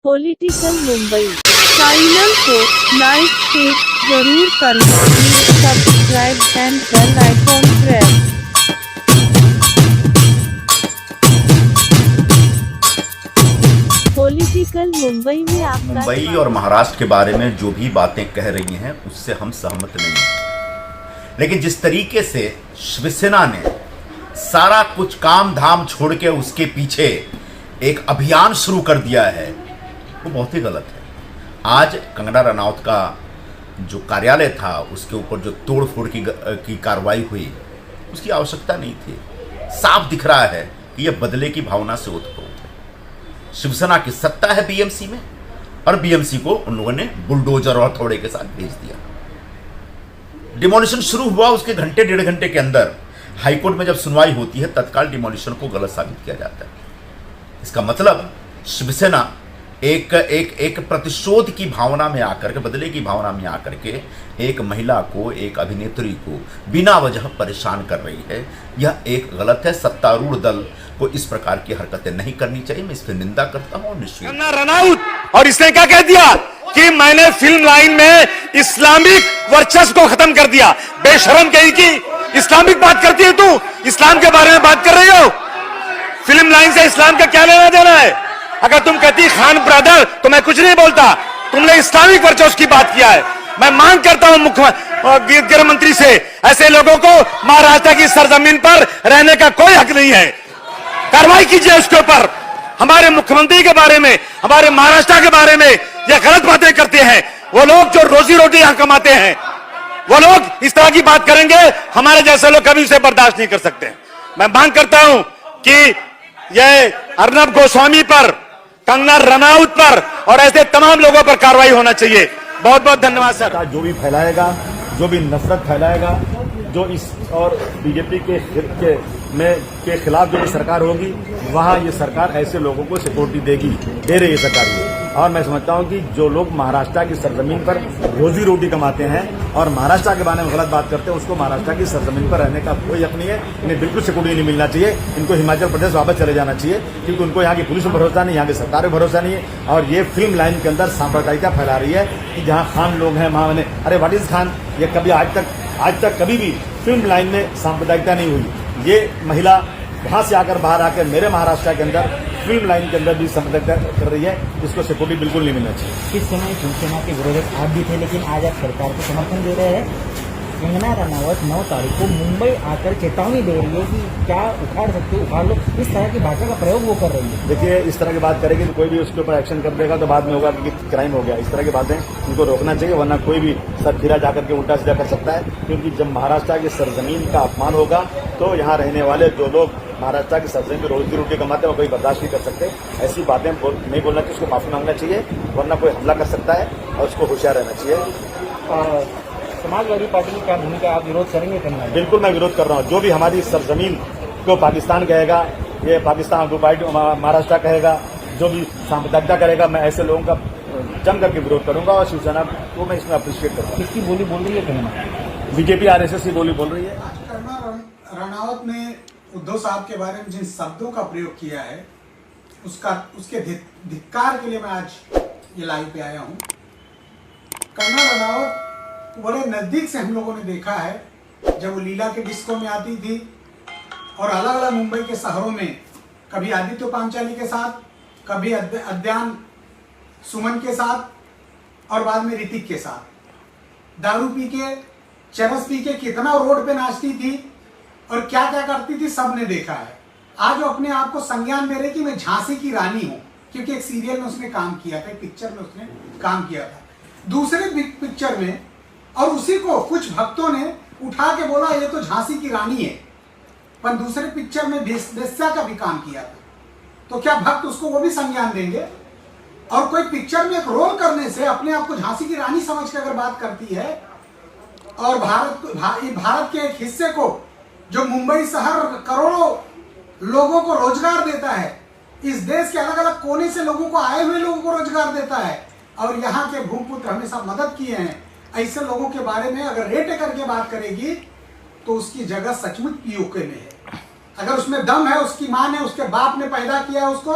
Political Mumbai channel को like share जरूर करें, subscribe and bell icon press. Political Mumbai में आपका मुंबई और महाराष्ट्र के बारे में जो भी बातें कह रही हैं उससे हम सहमत नहीं हैं, लेकिन जिस तरीके से शिवसेना ने सारा कुछ काम धाम छोड़ के उसके पीछे एक अभियान शुरू कर दिया है वो बहुत ही गलत है। आज कंगना रनौत का जो कार्यालय था उसके ऊपर जो तोड़फोड़ की कार्रवाई हुई उसकी आवश्यकता नहीं थी। साफ दिख रहा है कि यह बदले की भावना से ओतप्रोत है। शिवसेना की सत्ता है बीएमसी में और बीएमसी को उन लोगों ने बुलडोजर और हथौड़े के साथ भेज दिया। डिमोलिशन शुरू हुआ, उसके घंटे डेढ़ घंटे के अंदर हाईकोर्ट में जब सुनवाई होती है तत्काल डिमोलिशन को गलत साबित किया जाता है। इसका मतलब शिवसेना एक प्रतिशोध की भावना में आकर के, बदले की भावना में आकर के एक महिला को, एक अभिनेत्री को बिना वजह परेशान कर रही है। यह एक गलत है। सत्तारूढ़ दल को इस प्रकार की हरकतें नहीं करनी चाहिए। मैं इस पर निंदा करता हूं। निश्चित कंगना रनौत और इसने क्या कह दिया कि मैंने फिल्म लाइन में इस्लामिक वर्चस्व को खत्म कर दिया। बेशरम कही कि इस्लामिक बात करती है तू, इस्लाम के बारे में बात कर रही हो। फिल्म लाइन से इस्लाम का क्या लेना देना है? अगर तुम कहती खान ब्रदर तो मैं कुछ नहीं बोलता। तुमने इस्लामिक वर्चस्व की बात किया है। मैं मांग करता हूं मुख्यमंत्री गृह मंत्री से, ऐसे लोगों को महाराष्ट्र की सरजमीन पर रहने का कोई हक नहीं है। कार्रवाई कीजिए उसके ऊपर। हमारे मुख्यमंत्री के बारे में, हमारे महाराष्ट्र के बारे में ये गलत बातें करते हैं वो लोग जो रोजी रोटी यहां कमाते हैं। वो लोग इस तरह की बात करेंगे, हमारे जैसे लोग कभी उसे बर्दाश्त नहीं कर सकते। मैं मांग करता हूं कि ये अर्नब गोस्वामी पर, कंगना रनौत पर और ऐसे तमाम लोगों पर कार्रवाई होना चाहिए। बहुत बहुत धन्यवाद सर। जो भी फैलाएगा, जो भी नफरत फैलाएगा, जो इस और बीजेपी के खिलाफ जो भी सरकार होगी वहां ये सरकार ऐसे लोगों को सिक्योरिटी देगी, दे रही है सरकार ये। और मैं समझता हूं कि जो लोग महाराष्ट्र की सरजमीन पर रोजी रोटी कमाते हैं और महाराष्ट्र के बारे में गलत बात करते हैं, उसको महाराष्ट्र की सरजमीन पर रहने का कोई हक नहीं है। इन्हें बिल्कुल सिक्योरिटी नहीं मिलना चाहिए। इनको हिमाचल प्रदेश वापस चले जाना चाहिए, क्योंकि उनको यहाँ की पुलिस पर भरोसा नहीं, यहाँ की सरकार पर भरोसा नहीं है। और ये फिल्म लाइन के अंदर सांप्रदायिकता फैला रही है कि जहाँ खान लोग हैं वहां मैंने, अरे व्हाट इज खान? ये कभी आज तक कभी भी फिल्म लाइन में सांप्रदायिकता नहीं हुई। ये महिला वहां से आकर बाहर आकर मेरे महाराष्ट्र के अंदर फिल्म लाइन के अंदर भी सांप्रदायिकता कर रही है। इसको सिक्योरिटी बिल्कुल नहीं मिलना चाहिए। किस समय शिवसेना के विरोधक आप भी थे, लेकिन आज आप सरकार को समर्थन दे रहे हैं। कंगना रनौत 9 तारीख को मुंबई आकर चेतावनी दे रही है कि क्या उखाड़ सकते हो, उखाड़ लो। इस तरह की भाषा का प्रयोग वो कर रही है। देखिए, इस तरह की बात करेगी तो कोई भी उसके ऊपर एक्शन कर देगा तो बाद में होगा कि क्राइम हो गया। इस तरह की बातें उनको रोकना चाहिए, वरना कोई भी सर फिरा जाकर के उल्टा सीधा कर सकता है। क्योंकि जब महाराष्ट्र की सरजमीन का अपमान होगा तो यहाँ रहने वाले जो लोग महाराष्ट्र की सरजमीन पर रोजी रोटी कमाते हैं वो कोई बर्दाश्त नहीं कर सकते। ऐसी बातें नहीं बोलना चाहिए, उसको माफी मांगना चाहिए, वरना कोई हमला कर सकता है और उसको होशियार रहना चाहिए। समाजवादी पार्टी की क्या भूमिका, आप विरोध करेंगे? करना बिल्कुल मैं विरोध कर रहा हूँ। जो भी हमारी सरजमीन को पाकिस्तान कहेगा, ये पाकिस्तान ऑक्युपाइड महाराष्ट्र कहेगा, जो भी सांप्रदायिकता करेगा, मैं ऐसे लोगों का जम करके विरोध करूंगा और शिवसेना को मैं इसमें अप्रिशिएट करूंगा। किसकी बोली बोल रही है कंगना? बीजेपी आरएसएस की बोली बोल रही है। कंगना रनौत ने उद्धव साहब के बारे में जिन शब्दों का प्रयोग किया है उसके धिक्कार के लिए मैं आज ये लाइव पे आया हूँ। कंगना रनौत बड़े नजदीक से हम लोगों ने देखा है जब वो लीला के डिस्को में आती थी और अलग अलग मुंबई के शहरों में, कभी आदित्य पांचाली के साथ, कभी अद्यान सुमन के साथ और बाद में ऋतिक के साथ दारू पी के, चरस पी के कितना रोड पे नाचती थी और क्या क्या करती थी, सबने देखा है। आज वो अपने आप को संज्ञान दे रही कि मैं झांसी की रानी हूं, क्योंकि एक सीरियल में उसने काम किया था, एक पिक्चर में उसने काम किया था, दूसरे पिक्चर में, और उसी को कुछ भक्तों ने उठा के बोला ये तो झांसी की रानी है, पर दूसरे पिक्चर में वेश्या का भी काम किया था। तो क्या भक्त उसको वो भी संज्ञान देंगे? और कोई पिक्चर में एक रोल करने से अपने आप को झांसी की रानी समझ के अगर बात करती है और भारत के एक हिस्से को, जो मुंबई शहर करोड़ों लोगों को रोजगार देता है, इस देश के अलग अलग कोने से लोगों को, आए हुए लोगों को रोजगार देता है और यहाँ के भूमिपुत्र हमेशा मदद किए हैं, ऐसे लोगों के बारे में अगर रेट करके बात करेगी तो उसकी जगह सचमुच पीओके में है। अगर उसमें दम है, उसकी मां ने, उसके बाप ने पैदा किया उसको,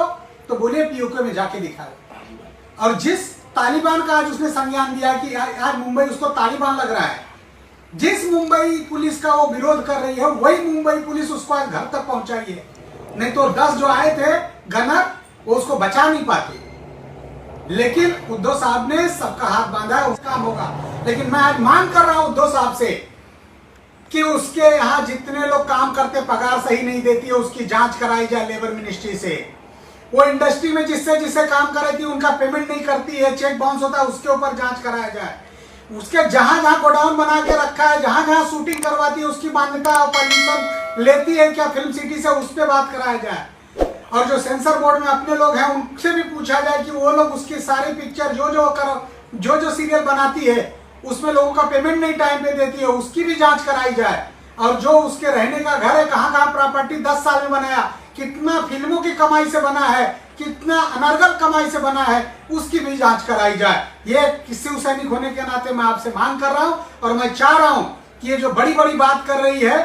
तो बोले पीओके में जाके दिखाए। और जिस तालिबान का आज उसने संज्ञान दिया कि आज मुंबई उसको तालिबान लग रहा है, जिस मुंबई पुलिस का वो विरोध कर रही है वही मुंबई पुलिस उसको आज घर तक पहुंचाई है। नहीं तो 10 जो आए थे गनर वो उसको बचा नहीं पाते। लेकिन उद्धव साहब ने सबका हाथ बांधा है, उसका काम होगा। लेकिन मैं आज मांग कर रहा हूं उद्धव साहब से कि उसके यहाँ जितने लोग काम करते पगार सही नहीं देती है उसकी जांच कराई जाए लेबर मिनिस्ट्री से। वो इंडस्ट्री में जिससे जिससे काम कर रही थी उनका पेमेंट नहीं करती है, चेक बाउंस होता है, उसके ऊपर जांच कराया जाए। उसके जहां जहां गोडाउन बना के रखा है, जहां जहां शूटिंग करवाती है उसकी मान्यता और परमिशन लेती है क्या फिल्म सिटी से, उस पर बात कराया जाए। और जो सेंसर बोर्ड में अपने लोग हैं उनसे भी पूछा जाए कि वो लोग उसकी सारी पिक्चर जो सीरियल बनाती है उसमें लोगों का पेमेंट नहीं टाइम पे देती है, उसकी भी जांच कराई जाए। और जो उसके रहने का घर है, कहाँ कहाँ प्रॉपर्टी 10 साल में बनाया, कितना फिल्मों की कमाई से बना है, कितना अनर्गल कमाई से बना है, उसकी भी जांच कराई जाए। ये शिव सैनिक होने के नाते मैं आपसे मांग कर रहा हूं और मैं चाह रहा हूं कि ये जो बड़ी बड़ी बात कर रही है,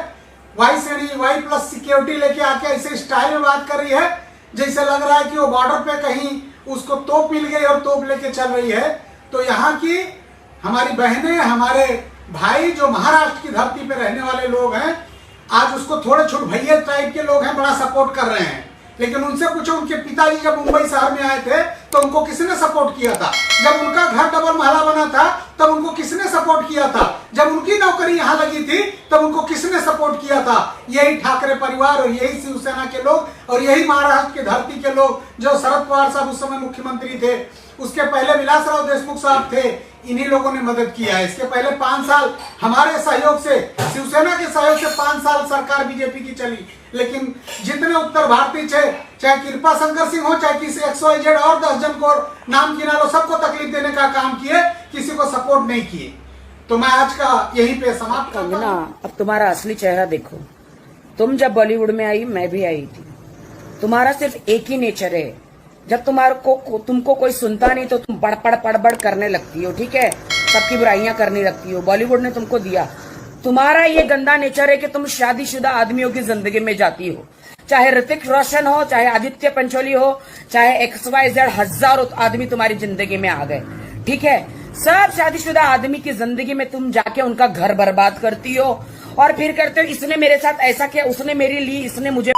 वाई श्रेणी Y+ सिक्योरिटी लेके आके ऐसे स्टाइल में बात कर रही है जैसे लग रहा है कि वो बॉर्डर पे कहीं उसको तोप मिल गई और तोप लेके चल रही है। तो यहाँ की हमारी बहनें, हमारे भाई जो महाराष्ट्र की धरती पे रहने वाले लोग हैं, आज उसको थोड़े छोटे भैया टाइप के लोग हैं, बड़ा सपोर्ट कर रहे हैं। लेकिन उनसे पूछो, उनके पिताजी जब मुंबई शहर में आए थे तो उनको किसने सपोर्ट किया था? जब उनका घर डबल महला बना था तब उनको किसने सपोर्ट किया था? जब उनकी नौकरी यहाँ लगी थी तब उनको किसने सपोर्ट किया था? यही ठाकरे परिवार और यही शिवसेना के लोग और यही महाराष्ट्र की धरती के लोग। जो शरद पवार साहब उस समय मुख्यमंत्री थे, उसके पहले विलासराव देशमुख साहब थे, इन्हीं लोगों ने मदद किया है। इसके पहले 5 साल हमारे सहयोग से, शिवसेना के सहयोग से 5 साल सरकार बीजेपी की चली। लेकिन जितने उत्तर भारतीय थे, चाहे कृपा शंकर सिंह हो, चाहे किसी XYZ और 10 जन को नाम गिना लो, सबको तकलीफ देने का काम किए, किसी को सपोर्ट नहीं किए। तो मैं आज का यहीं पे समाप्त करता हूं। अब तुम्हारा असली चेहरा देखो। तुम जब बॉलीवुड में आई, मैं भी आई थी। तुम्हारा सिर्फ एक ही नेचर है, जब तुमको कोई सुनता नहीं तो तुम पड़बड़ करने लगती हो, ठीक है, सबकी बुराइयां करने लगती हो। बॉलीवुड ने तुमको दिया। तुम्हारा ये गंदा नेचर है कि तुम शादीशुदा आदमियों की जिंदगी में जाती हो, चाहे ऋतिक रोशन हो, चाहे आदित्य पंचोली हो, चाहे XYZ, हजारों आदमी तुम्हारी जिंदगी में आ गए, ठीक है। सब शादीशुदा आदमी की जिंदगी में तुम जाके उनका घर बर्बाद करती हो और फिर करते हो इसने मेरे साथ ऐसा किया, उसने मेरे लिए, इसने मुझे,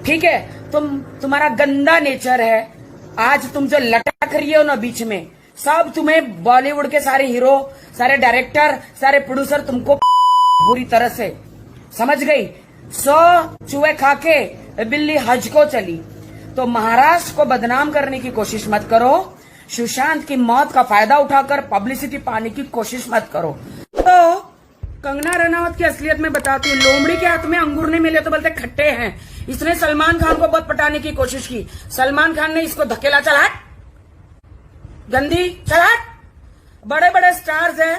ठीक है। तुम्हारा गंदा नेचर है। आज तुम जो लटक रही हो ना बीच में, सब तुम्हें बॉलीवुड के सारे हीरो, सारे डायरेक्टर, सारे प्रोड्यूसर तुमको बुरी तरह से समझ गई। 100 चूहे खा के बिल्ली हज को चली। तो महाराष्ट्र को बदनाम करने की कोशिश मत करो। सुशांत की मौत का फायदा उठाकर पब्लिसिटी पाने की कोशिश मत करो। तो कंगना रनावत की असलियत में बताती हूँ। लोमड़ी के हाथ में अंगूर नहीं मिले तो बोलते खट्टे हैं। इसने सलमान खान को बहुत पटाने की कोशिश की। सलमान खान ने इसको धकेला, चल हट गंदी, चल हट। बड़े बड़े स्टार्स हैं,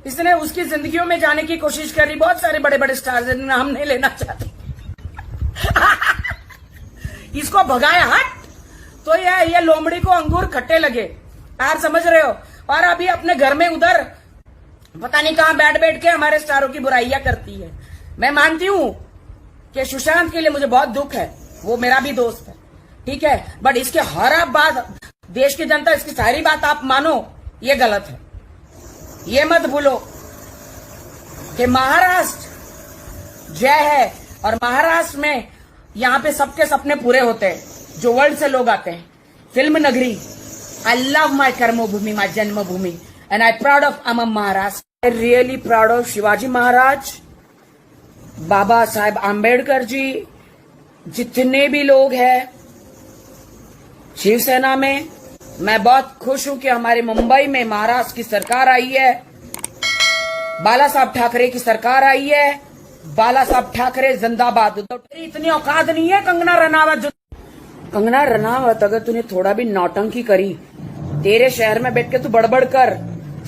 इसने उसकी जिंदगियों में जाने की कोशिश करी। बहुत सारे बड़े बड़े स्टार्स हैं, नाम नहीं लेना चाहते। इसको भगाया, हट। तो ये लोमड़ी को अंगूर खट्टे लगे, आप समझ रहे हो। और अभी अपने घर में उधर पता नहीं कहां बैठ के हमारे स्टारों की बुराइयां करती है। मैं मानती हूं कि सुशांत के लिए मुझे बहुत दुख है, वो मेरा भी दोस्त है, ठीक है। बट इसके हर बात, देश की जनता इसकी सारी बात आप मानो, ये गलत है। ये मत भूलो कि महाराष्ट्र जय है और महाराष्ट्र में यहां पे सबके सपने पूरे होते हैं, जो वर्ल्ड से लोग आते हैं। फिल्म नगरी, आई लव माई कर्मभूमि, माई जन्मभूमि, and I proud of I'm a Maharashtra. I really proud of Shivaji Maharaj, Baba Saheb Ambedkar ji, जितने भी लोग हैं शिवसेना में। मैं बहुत खुश हूं कि हमारे मुंबई में महाराष्ट्र की सरकार आई है, बाला साहब ठाकरे की सरकार आई है। बाला साहब ठाकरे जिंदाबाद। तेरी इतनी औकात नहीं है कंगना रनावत। कंगना रनावत, अगर तूने थोड़ा भी नौटंकी करी, तेरे शहर में बैठ के तू बड़बड़ कर,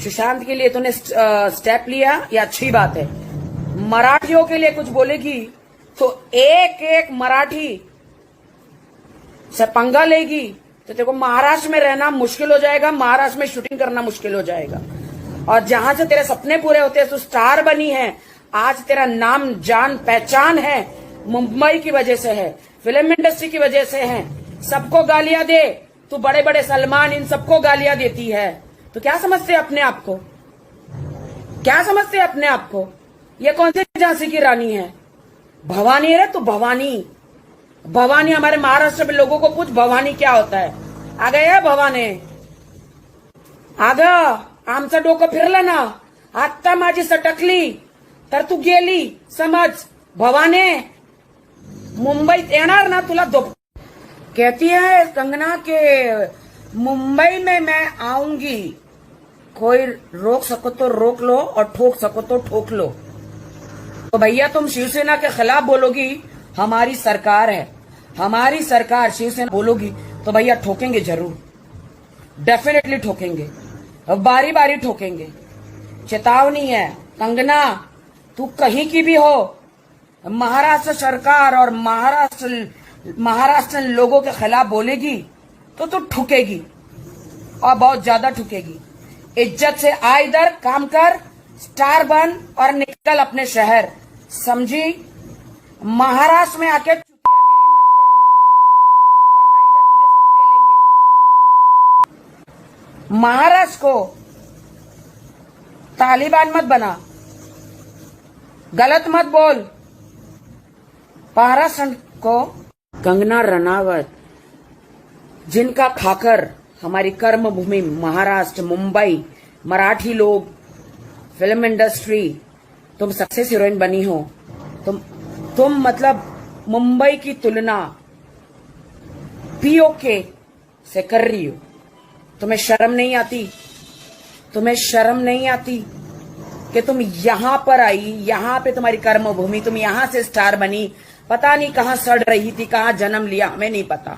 सुशांत के लिए तूने स्टेप लिया, ये अच्छी बात है। मराठियों के लिए कुछ बोलेगी तो एक एक मराठी से पंगा लेगी तो तेरे को महाराष्ट्र में रहना मुश्किल हो जाएगा, महाराष्ट्र में शूटिंग करना मुश्किल हो जाएगा। और जहां से तेरे सपने पूरे होते हैं, तू स्टार बनी है, आज तेरा नाम जान पहचान है, मुंबई की वजह से है, फिल्म इंडस्ट्री की वजह से है। सबको गालियां दे, तू बड़े बड़े सलमान इन सबको गालियां देती है, तो क्या समझते अपने आप को? क्या समझते अपने आप को? ये कौन सी झांसी की रानी है? भवानी है रे तू, भवानी। भवानी हमारे महाराष्ट्र में लोगों को पूछ भवानी क्या होता है। आ गया भवाने, आमचं डोकं फिरलं ना, आत्ता माझी सटकली तर तू गेली समझ। भवाने मुंबईत येणार ना तुला कहती है कंगना के मुंबई में मैं आऊंगी, कोई रोक सको तो रोक लो और ठोक सको तो ठोक लो। तो भैया तुम शिवसेना के खिलाफ बोलोगी, हमारी सरकार है, हमारी सरकार शिवसेना बोलोगी तो भैया ठोकेंगे जरूर, डेफिनेटली ठोकेंगे, बारी बारी ठोकेंगे। चेतावनी है कंगना, तू कहीं की भी हो, महाराष्ट्र सरकार और महाराष्ट्र लोगों के खिलाफ बोलेगी तो तू ठुकेगी और बहुत ज्यादा ठुकेगी। इज्जत से आ, इधर काम कर, स्टार बन और निकल अपने शहर, समझी? महाराष्ट्र में आके चुतियागिरी मत करना, वरना इधर तुझे सब पेलेंगे। महाराष्ट्र को तालिबान मत बना, गलत मत बोल। महाराष्ट्र को कंगना रनावत, जिनका खाकर हमारी कर्म भूमि महाराष्ट्र, मुंबई, मराठी लोग, फिल्म इंडस्ट्री, तुम सक्सेस हीरोइन बनी हो, तुम मतलब मुंबई की तुलना पीओके से कर रही हो। तुम्हें शर्म नहीं आती? तुम्हें शर्म नहीं आती कि तुम यहां पर आई, यहां पे तुम्हारी कर्म भूमि, तुम यहां से स्टार बनी, पता नहीं कहां सड़ रही थी, कहां जन्म लिया, हमें नहीं पता।